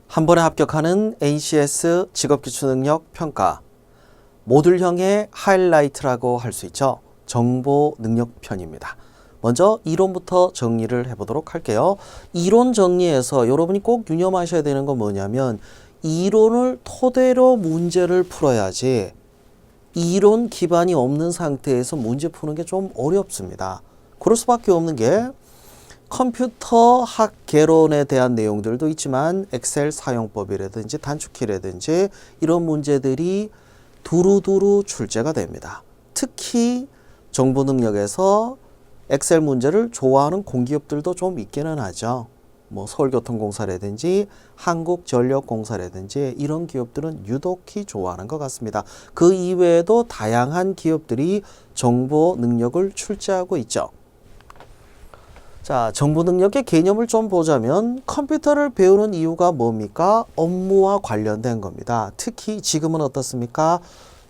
한 번에 합격하는 ACS 직업기초능력 평가 모듈형의 하이라이트라고 할 수 있죠. 정보 능력 편입니다. 먼저 이론부터 정리를 해보도록 할게요. 이론 정리에서 여러분이 꼭 유념하셔야 되는 건 뭐냐면 이론을 토대로 문제를 풀어야지 이론 기반이 없는 상태에서 문제 푸는 게 좀 어렵습니다. 그럴 수밖에 없는 게 컴퓨터 학 개론에 대한 내용들도 있지만 엑셀 사용법이라든지 단축키라든지 이런 문제들이 두루두루 출제가 됩니다. 특히 정보 능력에서 엑셀 문제를 좋아하는 공기업들도 좀 있기는 하죠. 뭐 서울교통공사라든지 한국전력공사라든지 이런 기업들은 유독히 좋아하는 것 같습니다. 그 이외에도 다양한 기업들이 정보 능력을 출제하고 있죠. 자, 정보 능력의 개념을 좀 보자면 컴퓨터를 배우는 이유가 뭡니까? 업무와 관련된 겁니다. 특히 지금은 어떻습니까?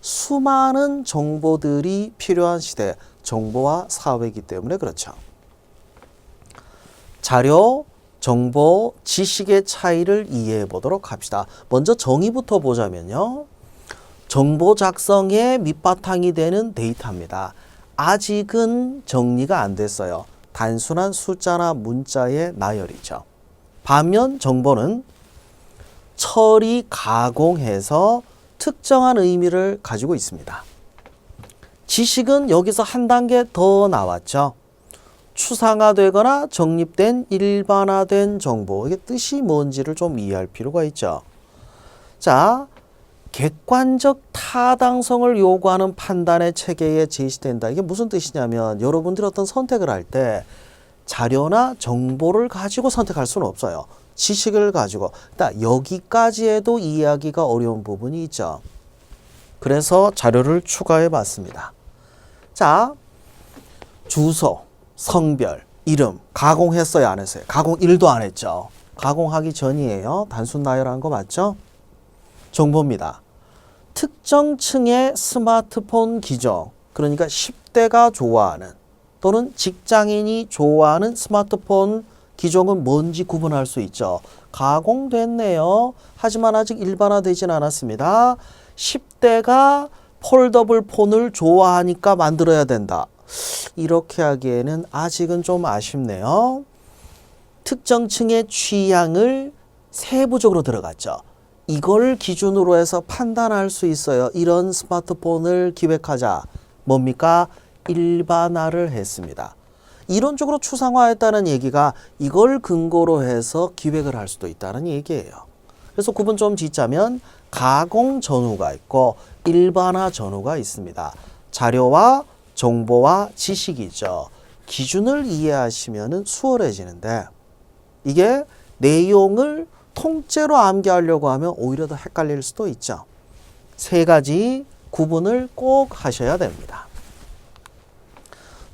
수많은 정보들이 필요한 시대, 정보화 사회이기 때문에 그렇죠. 자료, 정보, 지식의 차이를 이해해 보도록 합시다. 먼저 정의부터 보자면요. 정보 작성의 밑바탕이 되는 데이터입니다. 아직은 정리가 안 됐어요. 단순한 숫자나 문자의 나열이죠. 반면 정보는 처리, 가공해서 특정한 의미를 가지고 있습니다. 지식은 여기서 한 단계 더 나왔죠. 추상화되거나 정립된 일반화된 정보, 이게 뜻이 뭔지를 좀 이해할 필요가 있죠. 자, 객관적 타당성을 요구하는 판단의 체계에 제시된다. 이게 무슨 뜻이냐면 여러분들이 어떤 선택을 할 때 자료나 정보를 가지고 선택할 수는 없어요. 지식을 가지고. 여기까지 해도 이해하기가 어려운 부분이 있죠. 그래서 자료를 추가해 봤습니다. 자, 주소, 성별, 이름 가공했어요, 안 했어요? 가공 1도 안 했죠. 가공하기 전이에요. 단순 나열한 거 맞죠? 정보입니다. 특정 층의 스마트폰 기종, 그러니까 10대가 좋아하는 또는 직장인이 좋아하는 스마트폰 기종은 뭔지 구분할 수 있죠. 가공됐네요. 하지만 아직 일반화되진 않았습니다. 10대가 폴더블 폰을 좋아하니까 만들어야 된다. 이렇게 하기에는 아직은 좀 아쉽네요. 특정 층의 취향을 세부적으로 들어갔죠. 이걸 기준으로 해서 판단할 수 있어요. 이런 스마트폰을 기획하자. 뭡니까? 일반화를 했습니다. 이론적으로 추상화했다는 얘기가 이걸 근거로 해서 기획을 할 수도 있다는 얘기예요. 그래서 구분 좀 짓자면 가공 전후가 있고 일반화 전후가 있습니다. 자료와 정보와 지식이죠. 기준을 이해하시면 수월해지는데 이게 내용을 통째로 암기하려고 하면 오히려 더 헷갈릴 수도 있죠. 세 가지 구분을 꼭 하셔야 됩니다.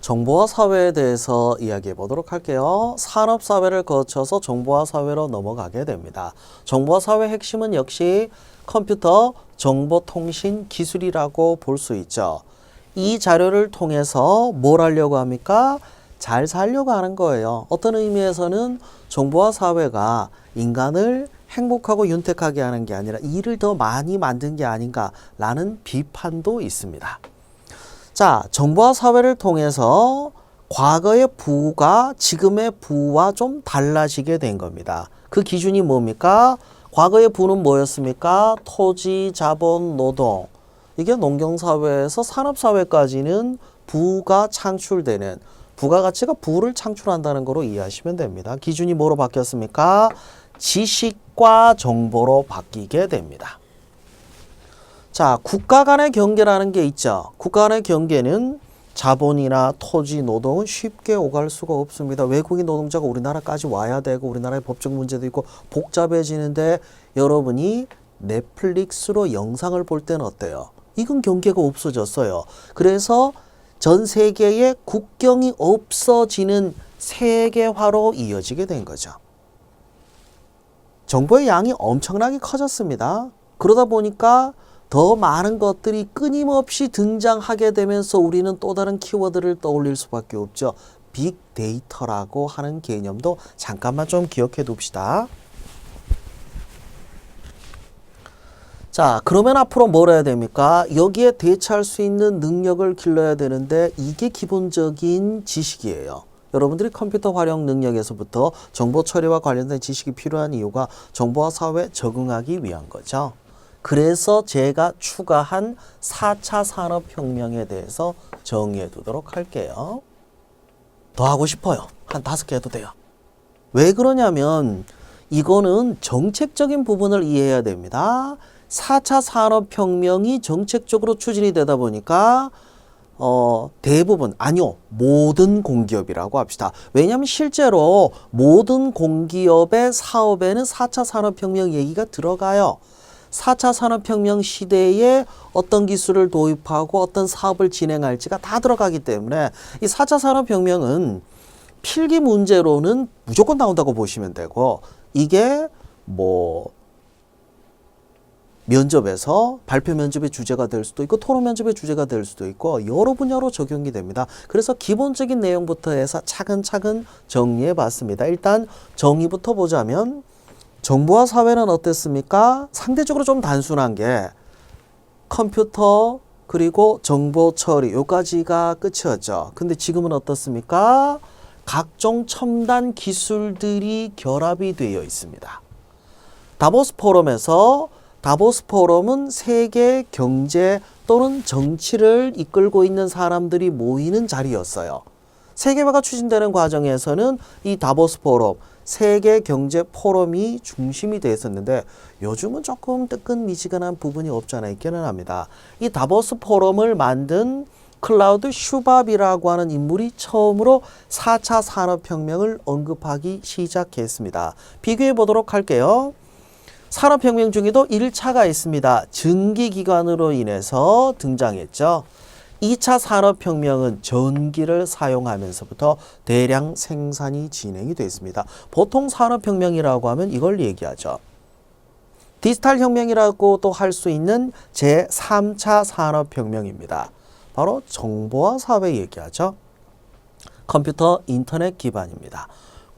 정보화 사회에 대해서 이야기해 보도록 할게요. 산업사회를 거쳐서 정보화 사회로 넘어가게 됩니다. 정보화 사회의 핵심은 역시 컴퓨터 정보통신 기술이라고 볼 수 있죠. 이 자료를 통해서 뭘 하려고 합니까? 잘 살려고 하는 거예요. 어떤 의미에서는 정보화 사회가 인간을 행복하고 윤택하게 하는 게 아니라 일을 더 많이 만든 게 아닌가라는 비판도 있습니다. 자, 정보화 사회를 통해서 과거의 부가 지금의 부와 좀 달라지게 된 겁니다. 그 기준이 뭡니까? 과거의 부는 뭐였습니까? 토지, 자본, 노동. 이게 농경사회에서 산업사회까지는 부가 창출되는, 부가가치가 부를 창출한다는 거로 이해하시면 됩니다. 기준이 뭐로 바뀌었습니까? 지식과 정보로 바뀌게 됩니다. 자, 국가 간의 경계라는 게 있죠. 국가 간의 경계는 자본이나 토지, 노동은 쉽게 오갈 수가 없습니다. 외국인 노동자가 우리나라까지 와야 되고 우리나라의 법적 문제도 있고 복잡해지는데 여러분이 넷플릭스로 영상을 볼 때는 어때요? 이건 경계가 없어졌어요. 그래서 전 세계에 국경이 없어지는 세계화로 이어지게 된 거죠. 정보의 양이 엄청나게 커졌습니다. 그러다 보니까 더 많은 것들이 끊임없이 등장하게 되면서 우리는 또 다른 키워드를 떠올릴 수밖에 없죠. 빅데이터라고 하는 개념도 잠깐만 좀 기억해 둡시다. 자, 그러면 앞으로 뭘 해야 됩니까? 여기에 대처할 수 있는 능력을 길러야 되는데 이게 기본적인 지식이에요. 여러분들이 컴퓨터 활용 능력에서부터 정보 처리와 관련된 지식이 필요한 이유가 정보화 사회에 적응하기 위한 거죠. 그래서 제가 추가한 4차 산업혁명에 대해서 정의해 두도록 할게요. 더 하고 싶어요. 한 5개 해도 돼요. 왜 그러냐면 이거는 정책적인 부분을 이해해야 됩니다. 4차 산업혁명이 정책적으로 추진이 되다 보니까 대부분, 아니요, 모든 공기업이라고 합시다. 왜냐하면 실제로 모든 공기업의 사업에는 4차 산업혁명 얘기가 들어가요. 4차 산업혁명 시대에 어떤 기술을 도입하고 어떤 사업을 진행할지가 다 들어가기 때문에 이 4차 산업혁명은 필기 문제로는 무조건 나온다고 보시면 되고, 이게 뭐 면접에서 발표 면접의 주제가 될 수도 있고 토론 면접의 주제가 될 수도 있고 여러 분야로 적용이 됩니다. 그래서 기본적인 내용부터 해서 차근차근 정리해 봤습니다. 일단 정의부터 보자면 정보화 사회는 어땠습니까? 상대적으로 좀 단순한 게 컴퓨터 그리고 정보 처리 요까지가 끝이었죠. 근데 지금은 어떻습니까? 각종 첨단 기술들이 결합이 되어 있습니다. 다보스 포럼은 세계 경제 또는 정치를 이끌고 있는 사람들이 모이는 자리였어요. 세계화가 추진되는 과정에서는 이 다보스 포럼, 세계 경제 포럼이 중심이 되어 있었는데 요즘은 조금 뜨끈미지근한 부분이 없지 않아 있기는 합니다. 이 다보스 포럼을 만든 클라우드 슈밥이라고 하는 인물이 처음으로 4차 산업혁명을 언급하기 시작했습니다. 비교해 보도록 할게요. 산업혁명 중에도 1차가 있습니다. 증기기관으로 인해서 등장했죠. 2차 산업혁명은 전기를 사용하면서부터 대량 생산이 진행이 됐습니다. 보통 산업혁명이라고 하면 이걸 얘기하죠. 디지털 혁명이라고도 할 수 있는 제3차 산업혁명입니다. 바로 정보화 사회 얘기하죠. 컴퓨터, 인터넷 기반입니다.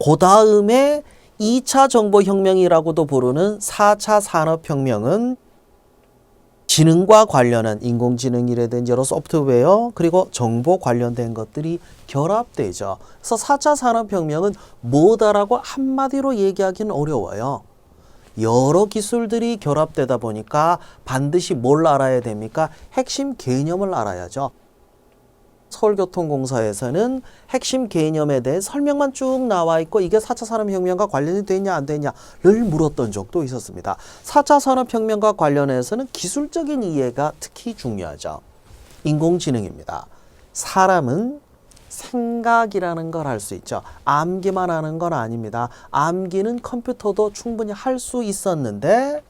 그 다음에 2차 정보혁명이라고도 부르는 4차 산업혁명은 지능과 관련한 인공지능이라든지 여러 소프트웨어 그리고 정보 관련된 것들이 결합되죠. 그래서 4차 산업혁명은 뭐다라고 한마디로 얘기하기는 어려워요. 여러 기술들이 결합되다 보니까 반드시 뭘 알아야 됩니까? 핵심 개념을 알아야죠. 서울교통공사에서는 핵심 개념에 대해 설명만 쭉 나와 있고 이게 4차 산업혁명과 관련이 되냐 안 되냐를 물었던 적도 있었습니다. 4차 산업혁명과 관련해서는 기술적인 이해가 특히 중요하죠. 인공지능입니다. 사람은 생각이라는 걸 할 수 있죠. 암기만 하는 건 아닙니다. 암기는 컴퓨터도 충분히 할 수 있었는데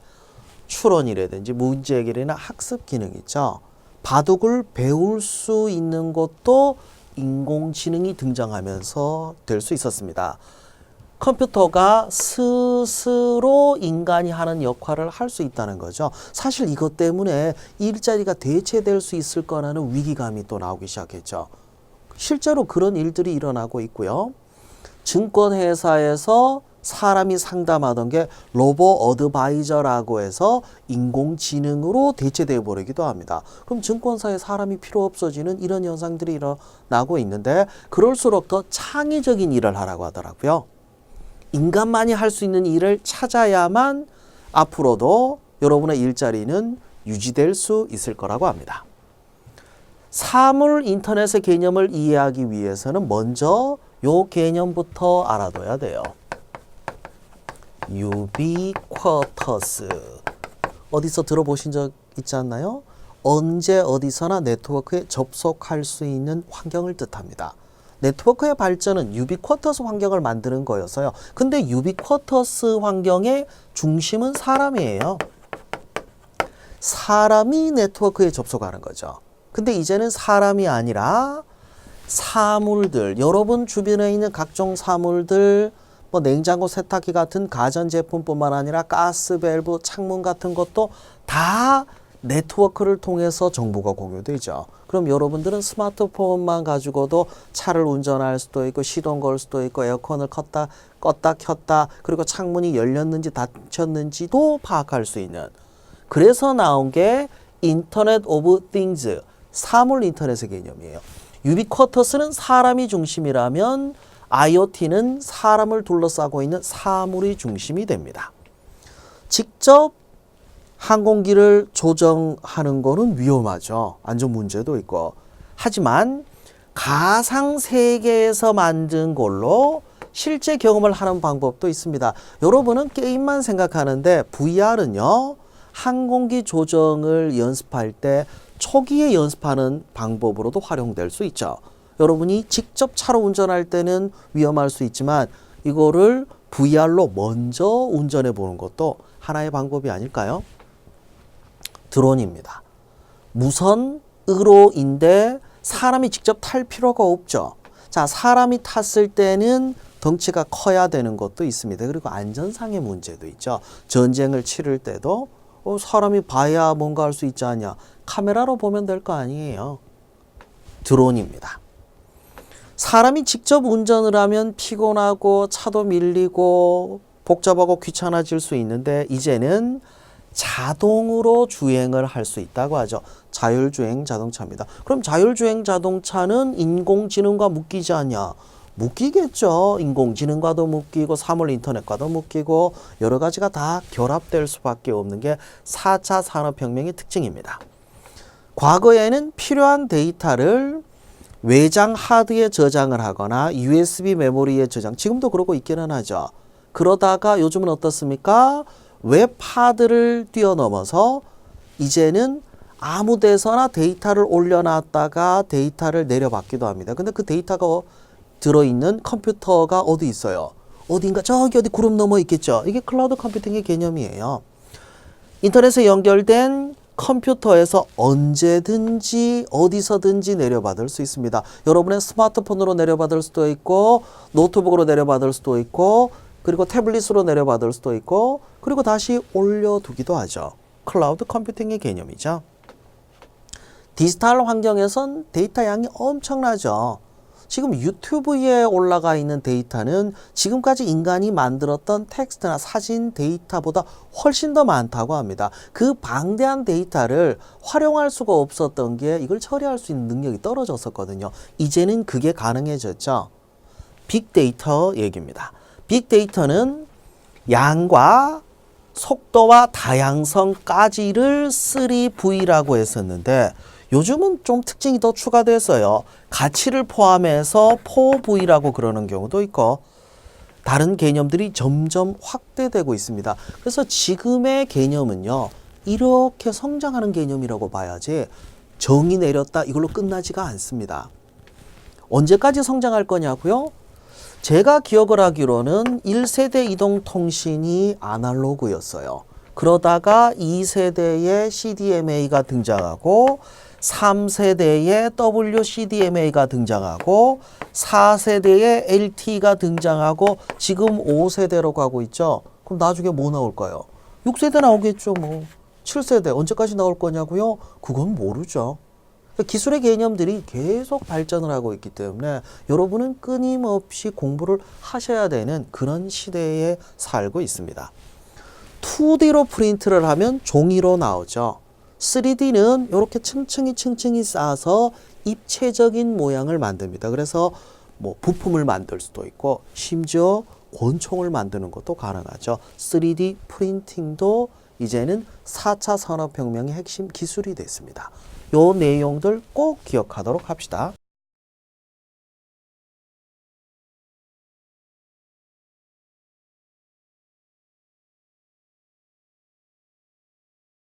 추론이라든지 문제 해결이나 학습 기능 있죠. 바둑을 배울 수 있는 것도 인공지능이 등장하면서 될 수 있었습니다. 컴퓨터가 스스로 인간이 하는 역할을 할 수 있다는 거죠. 사실 이것 때문에 일자리가 대체될 수 있을 거라는 위기감이 또 나오기 시작했죠. 실제로 그런 일들이 일어나고 있고요. 증권회사에서 사람이 상담하던 게 로보 어드바이저라고 해서 인공지능으로 대체되어 버리기도 합니다. 그럼 증권사에 사람이 필요 없어지는 이런 현상들이 일어나고 있는데 그럴수록 더 창의적인 일을 하라고 하더라고요. 인간만이 할 수 있는 일을 찾아야만 앞으로도 여러분의 일자리는 유지될 수 있을 거라고 합니다. 사물 인터넷의 개념을 이해하기 위해서는 먼저 요 개념부터 알아둬야 돼요. 유비쿼터스. 어디서 들어보신 적 있지 않나요? 언제 어디서나 네트워크에 접속할 수 있는 환경을 뜻합니다. 네트워크의 발전은 유비쿼터스 환경을 만드는 거였어요. 근데 유비쿼터스 환경의 중심은 사람이에요. 사람이 네트워크에 접속하는 거죠. 근데 이제는 사람이 아니라 사물들, 여러분 주변에 있는 각종 사물들, 뭐 냉장고, 세탁기 같은 가전제품뿐만 아니라 가스 밸브, 창문 같은 것도 다 네트워크를 통해서 정보가 공유되죠. 그럼 여러분들은 스마트폰만 가지고도 차를 운전할 수도 있고 시동 걸 수도 있고 에어컨을 껐다 켰다 그리고 창문이 열렸는지 닫혔는지도 파악할 수 있는 그래서 나온 게 인터넷 오브 띵즈, 사물 인터넷의 개념이에요. 유비쿼터스는 사람이 중심이라면 IoT는 사람을 둘러싸고 있는 사물이 중심이 됩니다. 직접 항공기를 조정하는 거는 위험하죠. 안전 문제도 있고. 하지만 가상 세계에서 만든 걸로 실제 경험을 하는 방법도 있습니다. 여러분은 게임만 생각하는데 VR은요. 항공기 조정을 연습할 때 초기에 연습하는 방법으로도 활용될 수 있죠. 여러분이 직접 차로 운전할 때는 위험할 수 있지만 이거를 VR로 먼저 운전해 보는 것도 하나의 방법이 아닐까요? 드론입니다. 무선으로인데 사람이 직접 탈 필요가 없죠. 자, 사람이 탔을 때는 덩치가 커야 되는 것도 있습니다. 그리고 안전상의 문제도 있죠. 전쟁을 치를 때도 사람이 봐야 뭔가 할 수 있지 않냐. 카메라로 보면 될 거 아니에요. 드론입니다. 사람이 직접 운전을 하면 피곤하고 차도 밀리고 복잡하고 귀찮아질 수 있는데 이제는 자동으로 주행을 할 수 있다고 하죠. 자율주행 자동차입니다. 그럼 자율주행 자동차는 인공지능과 묶이지 않냐? 묶이겠죠. 인공지능과도 묶이고 사물 인터넷과도 묶이고 여러 가지가 다 결합될 수밖에 없는 게 4차 산업혁명의 특징입니다. 과거에는 필요한 데이터를 외장 하드에 저장을 하거나 USB 메모리에 저장, 지금도 그러고 있기는 하죠. 그러다가 요즘은 어떻습니까? 웹 하드를 뛰어넘어서 이제는 아무 데서나 데이터를 올려놨다가 데이터를 내려받기도 합니다. 근데 그 데이터가 들어있는 컴퓨터가 어디 있어요? 어딘가 저기 어디 구름 넘어 있겠죠. 이게 클라우드 컴퓨팅의 개념이에요. 인터넷에 연결된 컴퓨터에서 언제든지 어디서든지 내려받을 수 있습니다. 여러분의 스마트폰으로 내려받을 수도 있고 노트북으로 내려받을 수도 있고 그리고 태블릿으로 내려받을 수도 있고 그리고 다시 올려두기도 하죠. 클라우드 컴퓨팅의 개념이죠. 디지털 환경에선 데이터 양이 엄청나죠. 지금 유튜브에 올라가 있는 데이터는 지금까지 인간이 만들었던 텍스트나 사진 데이터보다 훨씬 더 많다고 합니다. 그 방대한 데이터를 활용할 수가 없었던 게 이걸 처리할 수 있는 능력이 떨어졌었거든요. 이제는 그게 가능해졌죠. 빅데이터 얘기입니다. 빅데이터는 양과 속도와 다양성까지를 3V라고 했었는데 요즘은 좀 특징이 더 추가됐어요. 가치를 포함해서 4V라고 그러는 경우도 있고 다른 개념들이 점점 확대되고 있습니다. 그래서 지금의 개념은요. 이렇게 성장하는 개념이라고 봐야지 정의 내렸다 이걸로 끝나지가 않습니다. 언제까지 성장할 거냐고요? 제가 기억을 하기로는 1세대 이동통신이 아날로그였어요. 그러다가 2세대의 CDMA가 등장하고 3세대의 WCDMA가 등장하고 4세대의 LTE가 등장하고 지금 5세대로 가고 있죠. 그럼 나중에 뭐 나올까요? 6세대 나오겠죠. 뭐 7세대 언제까지 나올 거냐고요? 그건 모르죠. 기술의 개념들이 계속 발전을 하고 있기 때문에 여러분은 끊임없이 공부를 하셔야 되는 그런 시대에 살고 있습니다. 2D로 프린트를 하면 종이로 나오죠. 3D는 이렇게 층층이 쌓아서 입체적인 모양을 만듭니다. 그래서 뭐 부품을 만들 수도 있고 심지어 권총을 만드는 것도 가능하죠. 3D 프린팅도 이제는 4차 산업혁명의 핵심 기술이 됐습니다. 요 내용들 꼭 기억하도록 합시다.